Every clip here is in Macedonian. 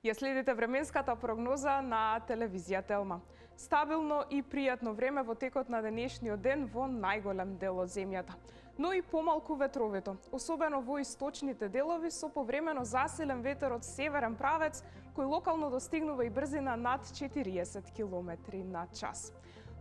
Ја следите временската прогноза на телевизија Телма. Стабилно и пријатно време во текот на денешниот ден во најголем дел од земјата. Но и помалку ветровито, особено во источните делови со повремено засилен ветер од северен правец, кој локално достигнува и брзина над 40 км на час.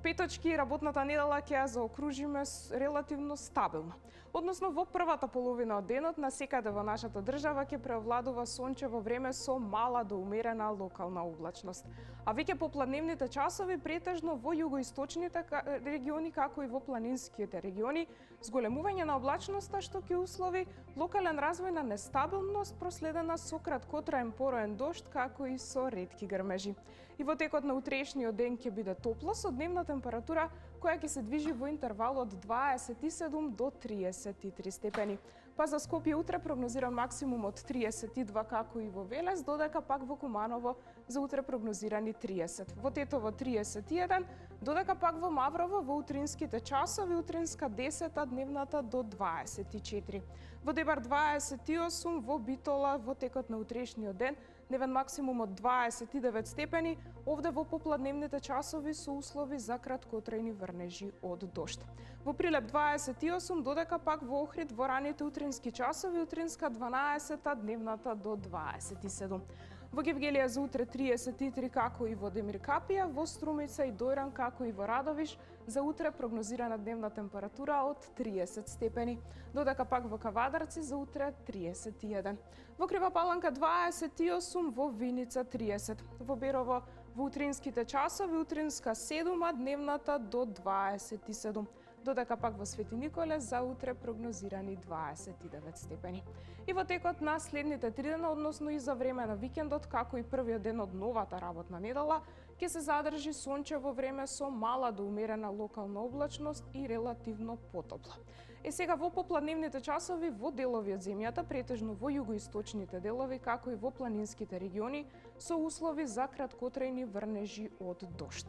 Петочки работната недела ќе ја заокружиме релативно стабилно. Односно во првата половина од денот на секаде во нашата држава ќе преовладува сончево време со мала до умерена локална облачност. А веќе по попладневните часови претежно во југоисточните региони како и во планинските региони зголемување на облачноста што ќе услови локален развој на нестабилност проследена со краткотраен пороен дожд како и со ретки грмежи. И во текот на утрешниот ден ќе биде топло со дневна температура која ќе се движи во интервал од 27 до 33 степени. Па за Скопје утре прогнозиран максимум од 32 како и во Велес, додека пак во Куманово за утре прогнозирани 30. Во Тетово 31, додека пак во Маврово во утринските часови утринска 10, дневната до 24. Во Дебар 28, во Битола во текот на утрешниот ден дневен максимум од 29 степени, овде во попладневните часови со услови за краткотрајни врнежи од дожд. Во Прилеп 28, додека пак во Охрид во раните утрински часови утринска 12, дневната до 27. Во Гевгелија за утре 33 како и во Демир Капија, во Струмица и Дојран како и во Радовиш за утре прогнозирана дневна температура од 30 степени, додека пак во Кавадарци за утре 31. Во Крива Паланка 28, во Виница 30. Во Берово во утринските часови утринска 7, дневната до 27. Додека пак во Свети Николе за утре прогнозирани 29 степени. И во текот на следните 3 дена, односно и за време на викендот, како и првиот ден од новата работна недела, ќе се задржи сончево време со мала до умерена локална облачност и релативно потопло. Сега во попладневните часови во делови од земјата, претежно во југоисточните делови, како и во планинските региони, со услови за краткотрајни врнежи од дожд.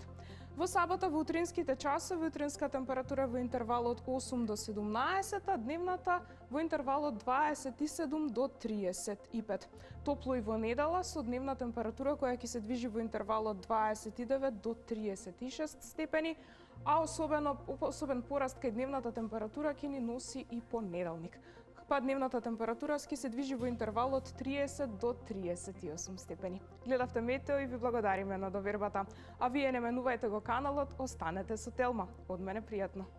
Во сабота во утринските часови утринска температура во интервал од 8 до 17, дневната во интервал од 27 до 35. Топло и во недела со дневна температура која ќе се движи во интервал од 29 до 36 степени, а особен пораст кај дневната температура ќе ни носи и понеделник. Па дневната температура ќе се движи во интервал од 30 до 38 степени. Гледавте Метео и ви благодариме на довербата. А вие не менувајте го каналот, останете со Телма. Од мене пријатно.